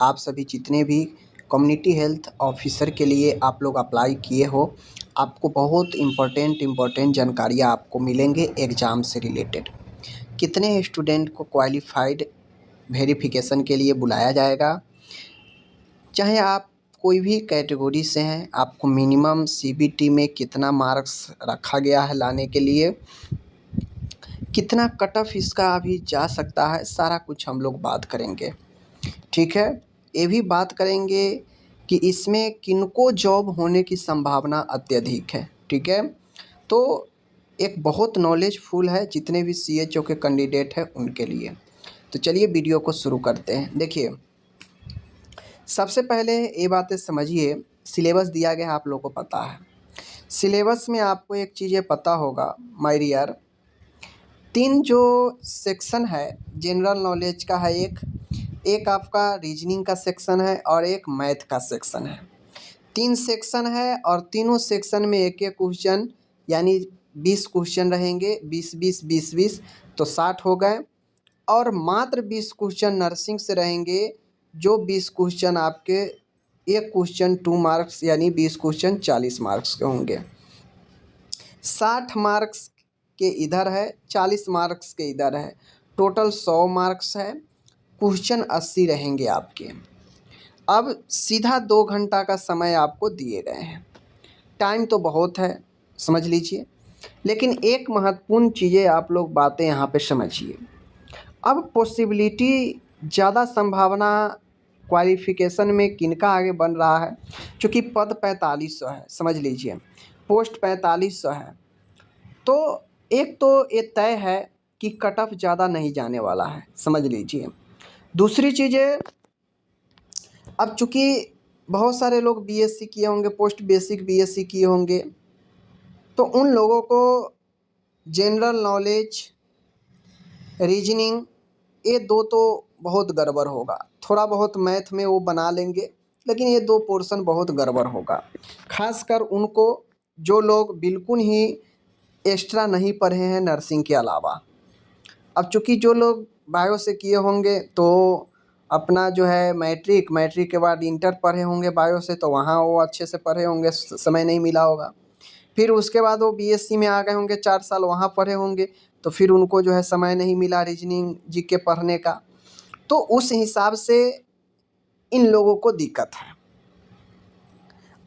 आप सभी जितने भी कम्युनिटी हेल्थ ऑफिसर के लिए आप लोग अप्लाई किए हो, आपको बहुत इम्पोर्टेंट जानकारियाँ आपको मिलेंगे एग्ज़ाम से रिलेटेड। कितने स्टूडेंट को क्वालिफ़ाइड वेरिफ़िकेशन के लिए बुलाया जाएगा, चाहे आप कोई भी कैटेगरी से हैं, आपको मिनिमम सीबीटी में कितना मार्क्स रखा गया है लाने के लिए, कितना कट ऑफ इसका अभी जा सकता है, सारा कुछ हम लोग बात करेंगे। ठीक है, ये भी बात करेंगे कि इसमें किनको जॉब होने की संभावना अत्यधिक है। ठीक है, तो एक बहुत नॉलेजफुल है जितने भी सीएचओ के कैंडिडेट हैं उनके लिए। तो चलिए वीडियो को शुरू करते हैं। देखिए, सबसे पहले ये बातें समझिए, सिलेबस दिया गया है, आप लोगों को पता है। सिलेबस में आपको एक चीज़ें पता होगा माय डियर, 3 जो सेक्शन है जनरल नॉलेज का है, एक आपका रीजनिंग का सेक्शन है और एक मैथ का सेक्शन है। 3 सेक्शन है और तीनों सेक्शन में एक-एक क्वेश्चन, यानी 20 क्वेश्चन रहेंगे, 20-20 20-20 तो 60 हो गए। और मात्र 20 क्वेश्चन नर्सिंग से रहेंगे, जो 20 क्वेश्चन आपके एक क्वेश्चन 2 मार्क्स यानी 20 क्वेश्चन 40 मार्क्स के होंगे। 60 मार्क्स के इधर है, 40 मार्क्स के इधर है, टोटल 100 मार्क्स है। क्वेश्चन 80 रहेंगे आपके। अब सीधा 2 घंटा का समय आपको दिए गए हैं। टाइम तो बहुत है, समझ लीजिए, लेकिन एक महत्वपूर्ण चीज़ें आप लोग बातें यहाँ पे समझिए। अब पॉसिबिलिटी ज़्यादा संभावना क्वालिफ़िकेशन में किनका आगे बन रहा है, चूँकि पद 4500 है, समझ लीजिए, पोस्ट 4500 है। तो एक तो ये तय है कि कट ऑफ ज़्यादा नहीं जाने वाला है, समझ लीजिए। दूसरी चीज़ें, अब चूँकि बहुत सारे लोग बीएससी किए होंगे, पोस्ट बेसिक बीएससी किए होंगे, तो उन लोगों को जनरल नॉलेज, रीजनिंग, ये 2 तो बहुत गड़बड़ होगा। थोड़ा बहुत मैथ में वो बना लेंगे, लेकिन ये 2 पोर्शन बहुत गड़बड़ होगा। खासकर उनको जो लोग बिल्कुल ही एक्स्ट्रा नहीं पढ़े हैं नर्सिंग के अलावा। अब चूँकि जो लोग बायो से किए होंगे तो अपना जो है मैट्रिक के बाद इंटर पढ़े होंगे बायो से, तो वहाँ वो अच्छे से पढ़े होंगे, समय नहीं मिला होगा। फिर उसके बाद वो बीएससी में आ गए होंगे, 4 साल वहाँ पढ़े होंगे, तो फिर उनको जो है समय नहीं मिला रीजनिंग जीके पढ़ने का। तो उस हिसाब से इन लोगों को दिक्कत है।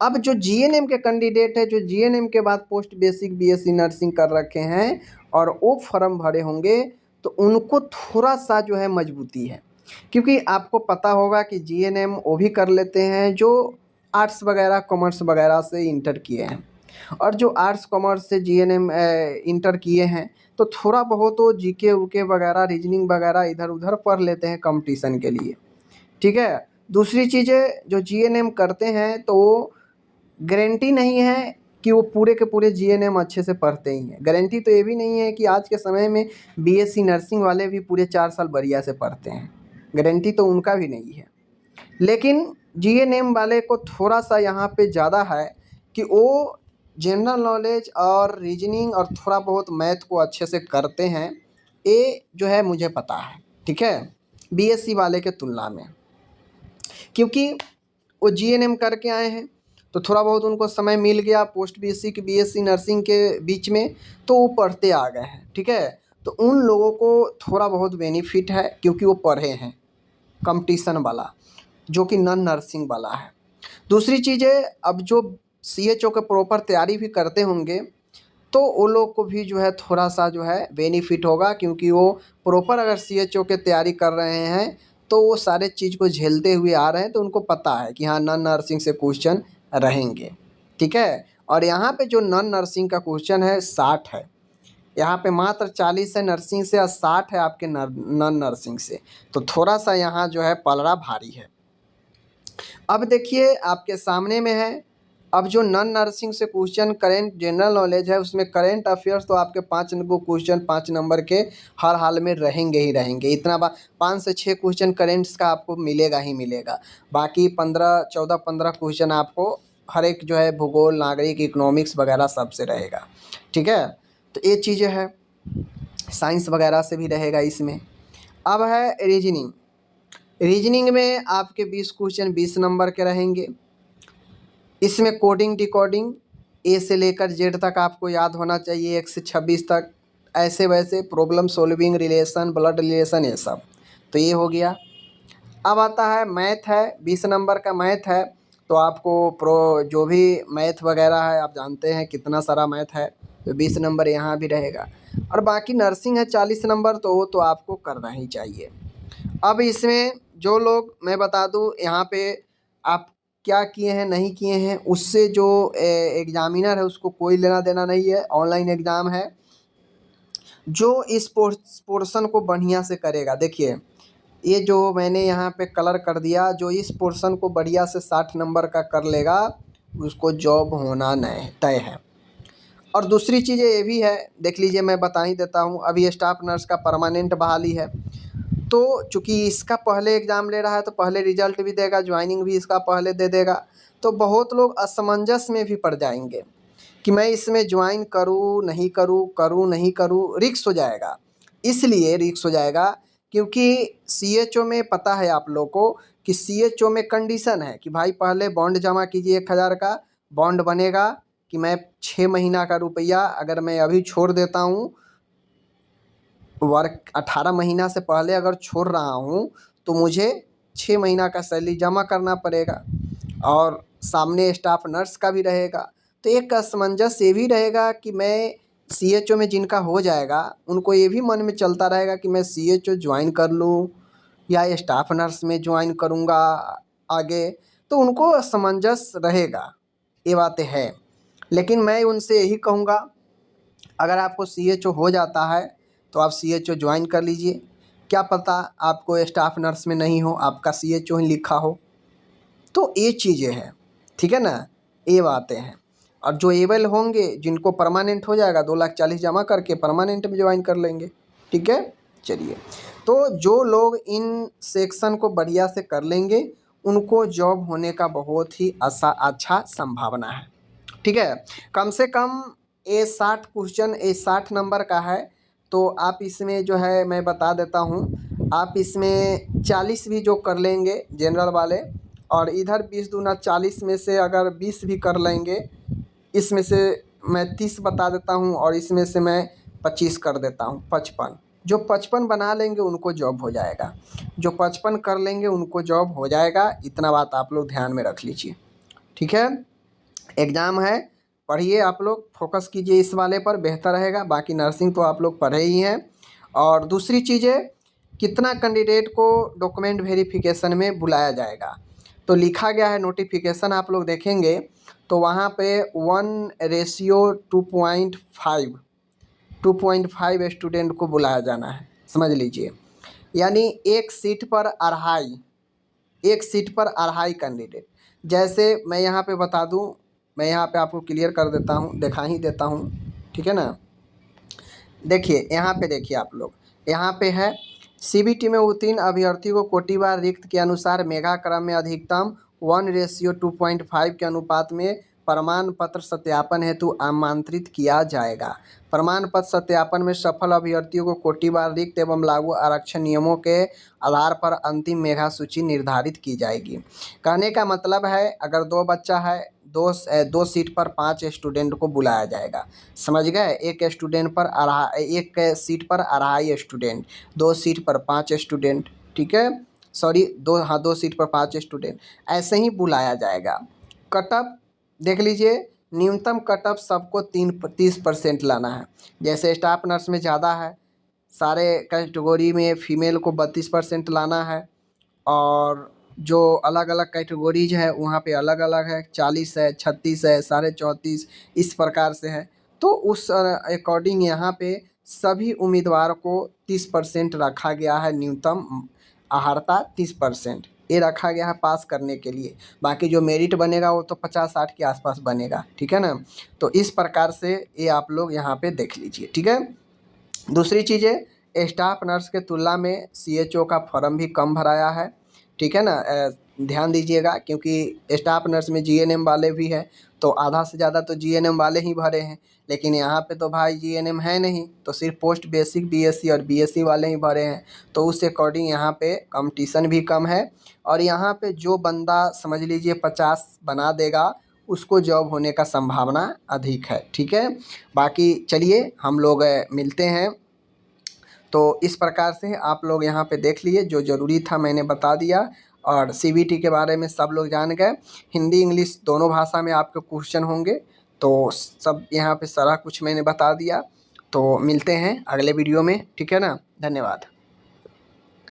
अब जो जीएनएम के कैंडिडेट है, जो जीएनएम के बाद पोस्ट बेसिक बीएससी नर्सिंग कर रखे हैं और वो फॉर्म भरे होंगे, तो उनको थोड़ा सा जो है मजबूती है, क्योंकि आपको पता होगा कि जीएनएम वो भी कर लेते हैं जो आर्ट्स वगैरह कॉमर्स वगैरह से इंटर किए हैं, और जो आर्ट्स कॉमर्स से जीएनएम इंटर किए हैं तो थोड़ा बहुत वो जीके उके वगैरह रीजनिंग वगैरह इधर उधर पढ़ लेते हैं कंपटीशन के लिए। ठीक है, दूसरी चीज़ें, जो जीएनएम करते हैं तो वो गारंटी नहीं है कि वो पूरे के पूरे जीएनएम अच्छे से पढ़ते ही हैं। गारंटी तो ये भी नहीं है कि आज के समय में बीएससी नर्सिंग वाले भी पूरे 4 साल बढ़िया से पढ़ते हैं, गारंटी तो उनका भी नहीं है। लेकिन जीएनएम वाले को थोड़ा सा यहाँ पे ज़्यादा है कि वो जनरल नॉलेज और रीजनिंग और थोड़ा बहुत मैथ को अच्छे से करते हैं, ये जो है मुझे पता है। ठीक है, बीएससी वाले के तुलना में, क्योंकि वो जीएनएम करके आए हैं तो थोड़ा बहुत उनको समय मिल गया पोस्ट बेसिक बीएससी नर्सिंग के बीच में, तो वो पढ़ते आ गए हैं। ठीक है, तो उन लोगों को थोड़ा बहुत बेनिफिट है क्योंकि वो पढ़े हैं कंपटीशन वाला, जो कि नॉन नर्सिंग वाला है। दूसरी चीज़ें, अब जो सीएचओ के प्रॉपर तैयारी भी करते होंगे तो वो लोग को भी जो है थोड़ा सा जो है बेनिफिट होगा, क्योंकि वो प्रॉपर अगर सीएचओ के तैयारी कर रहे हैं तो वो सारे चीज़ को झेलते हुए आ रहे हैं, तो उनको पता है कि हाँ नॉन नर्सिंग से क्वेश्चन रहेंगे। ठीक है, और यहाँ पे जो नॉन नर्सिंग का क्वेश्चन है 60 है, यहाँ पे मात्र 40 है नर्सिंग से और 60 है आपके नॉन नर्सिंग से, तो थोड़ा सा यहाँ जो है पलड़ा भारी है। अब देखिए आपके सामने में है, अब जो नॉन नर्सिंग से क्वेश्चन करेंट जनरल नॉलेज है, उसमें करेंट अफेयर्स तो आपके 5 को क्वेश्चन 5 नंबर के हर हाल में रहेंगे ही रहेंगे। इतना 5 से 6 क्वेश्चन करेंट्स का आपको मिलेगा ही मिलेगा। बाकी 14-15 क्वेश्चन आपको हर एक जो है भूगोल, नागरिक, इकोनॉमिक्स वगैरह सबसे रहेगा। ठीक है, तो ये चीज़ें है, साइंस वगैरह से भी रहेगा इसमें। अब है रीजनिंग। रीजनिंग में आपके 20 क्वेश्चन 20 नंबर के रहेंगे। इसमें कोडिंग डिकोडिंग ए से लेकर जेड तक आपको याद होना चाहिए, 1 से 26 तक। ऐसे वैसे problem solving, relation, blood relation, ये सब। तो ये हो गया। अब आता है मैथ है, 20 नंबर का मैथ है। तो आपको जो भी मैथ वगैरह है, आप जानते हैं कितना सारा मैथ है, तो 20 नंबर यहाँ भी रहेगा। और बाकी नर्सिंग है 40 नंबर, तो वो तो आपको करना ही चाहिए। अब इसमें जो लोग, मैं बता दूं यहाँ पे आप क्या किए हैं नहीं किए हैं, उससे जो एग्जामिनर है उसको कोई लेना देना नहीं है। ऑनलाइन एग्ज़ाम है। जो इस पोर्शन को बढ़िया से करेगा, देखिए ये जो मैंने यहाँ पे कलर कर दिया, जो इस पोर्शन को बढ़िया से 60 नंबर का कर लेगा उसको जॉब होना नहीं तय है। और दूसरी चीज़ें ये भी है, देख लीजिए, मैं बता ही देता हूँ। अभी स्टाफ नर्स का परमानेंट बहाली है, तो चूँकि इसका पहले एग्ज़ाम ले रहा है तो पहले रिजल्ट भी देगा, ज्वाइनिंग भी इसका पहले दे देगा। तो बहुत लोग असमंजस में भी पड़ जाएंगे कि मैं इसमें ज्वाइन करूँ नहीं करूँ, करूँ नहीं करूँ, रिस्क हो जाएगा। इसलिए रिस्क हो जाएगा क्योंकि सीएचओ में पता है आप लोग को कि सीएचओ में कंडीशन है कि भाई पहले बॉन्ड जमा कीजिए 1000 का। बॉन्ड बनेगा कि मैं 6 महीना का रुपया अगर मैं अभी छोड़ देता हूँ, वर्क 18 महीना से पहले अगर छोड़ रहा हूँ तो मुझे 6 महीना का सैलरी जमा करना पड़ेगा। और सामने स्टाफ नर्स का भी रहेगा। तो एक असमंजस ये भी रहेगा कि मैं सीएचओ में जिनका हो जाएगा उनको ये भी मन में चलता रहेगा कि मैं सीएचओ ज्वाइन कर लूँ या स्टाफ नर्स में ज्वाइन करूँगा आगे, तो उनको असमंजस रहेगा। ये बातें हैं। लेकिन मैं उनसे यही कहूँगा, अगर आपको सीएचओ हो जाता है तो आप सीएचओ ज्वाइन कर लीजिए। क्या पता आपको स्टाफ नर्स में नहीं हो, आपका सीएचओ ही लिखा हो। तो ये चीज़ें हैं, ठीक है ना, ये बातें हैं। और जो एबल होंगे जिनको परमानेंट हो जाएगा 2,40,000 जमा करके परमानेंट में ज्वाइन कर लेंगे, ठीक है। चलिए, तो जो लोग इन सेक्शन को बढ़िया से कर लेंगे उनको जॉब होने का बहुत ही अच्छा संभावना है, ठीक है। कम से कम ये 60 क्वेश्चन, ये 60 नंबर का है। तो आप इसमें जो है मैं बता देता हूँ, आप इसमें 40 भी जो कर लेंगे जनरल वाले, और इधर 20 दूना 40 में से अगर 20 भी कर लेंगे, इसमें से मैं 30 बता देता हूँ और इसमें से मैं 25 कर देता हूँ, 55। जो 55 बना लेंगे उनको जॉब हो जाएगा, जो 55 कर लेंगे उनको जॉब हो जाएगा। इतना बात आप लोग ध्यान में रख लीजिए, ठीक है। एग्ज़ाम है, पढ़िए, आप लोग फोकस कीजिए इस वाले पर, बेहतर रहेगा। बाकी नर्सिंग तो आप लोग पढ़े ही हैं। और दूसरी चीज़ें, कितना कैंडिडेट को डॉक्यूमेंट वेरिफिकेशन में बुलाया जाएगा, तो लिखा गया है नोटिफिकेशन, आप लोग देखेंगे तो वहाँ पे 1:2.5 2.5 स्टूडेंट को बुलाया जाना है, समझ लीजिए। यानी एक सीट पर अढ़ाई कैंडिडेट। जैसे मैं यहाँ पे बता दूँ, मैं यहाँ पे आपको क्लियर कर देता हूँ, दिखा ही देता हूँ, ठीक है ना। देखिए यहाँ पे, देखिए आप लोग, यहाँ पे है सीबीटी में उत्तीर्ण अभ्यर्थी को कोटिवार रिक्त के अनुसार मेगा क्रम में अधिकतम 1:2.5 के अनुपात में प्रमाण पत्र सत्यापन हेतु आमंत्रित किया जाएगा। प्रमाण पत्र सत्यापन में सफल अभ्यर्थियों को कोटिवार रिक्त एवं लागू आरक्षण नियमों के आधार पर अंतिम मेगा सूची निर्धारित की जाएगी। कहने का मतलब है, अगर 2 बच्चा है, दो सीट पर 5 स्टूडेंट को बुलाया जाएगा, समझ गए। एक सीट पर अढ़ाई स्टूडेंट, 2 सीट पर 5 स्टूडेंट, ठीक है। सॉरी, 2 सीट पर 5 स्टूडेंट, ऐसे ही बुलाया जाएगा। कटअप देख लीजिए, न्यूनतम कटअप सबको 30% लाना है। जैसे स्टाफ नर्स में ज़्यादा है, सारे कैटेगरी में फीमेल को 32% लाना है, और जो अलग अलग कैटेगरीज है वहाँ पे अलग अलग है, 40 है, 36 है, 34.5, इस प्रकार से है। तो उस अकॉर्डिंग यहाँ पे सभी उम्मीदवार को 30% रखा गया है, न्यूनतम अहर्ता 30% ये रखा गया है पास करने के लिए। बाकी जो मेरिट बनेगा वो तो 50-60 के आसपास बनेगा, ठीक है ना। तो इस प्रकार से ये आप लोग यहाँ पे देख लीजिए, ठीक है। दूसरी चीज़ें, स्टाफ नर्स के तुलना में सीएचओ का फॉर्म भी कम भराया है, ठीक है ना। ध्यान दीजिएगा, क्योंकि स्टाफ नर्स में जीएनएम वाले भी हैं, तो आधा से ज़्यादा तो जीएनएम वाले ही भरे हैं। लेकिन यहाँ पे तो भाई जीएनएम है नहीं, तो सिर्फ पोस्ट बेसिक बीएससी और बीएससी वाले ही भरे हैं। तो उस अकॉर्डिंग यहाँ पे कंपटीशन भी कम है, और यहाँ पे जो बंदा समझ लीजिए 50 बना देगा, उसको जॉब होने का संभावना अधिक है। ठीक है, बाकी चलिए हम लोग मिलते हैं। तो इस प्रकार से आप लोग यहाँ पे देख लिए, जो ज़रूरी था मैंने बता दिया, और सीबीटी के बारे में सब लोग जान गए। हिंदी इंग्लिश दोनों भाषा में आपके क्वेश्चन होंगे, तो सब यहाँ पे सारा कुछ मैंने बता दिया। तो मिलते हैं अगले वीडियो में, ठीक है ना। धन्यवाद।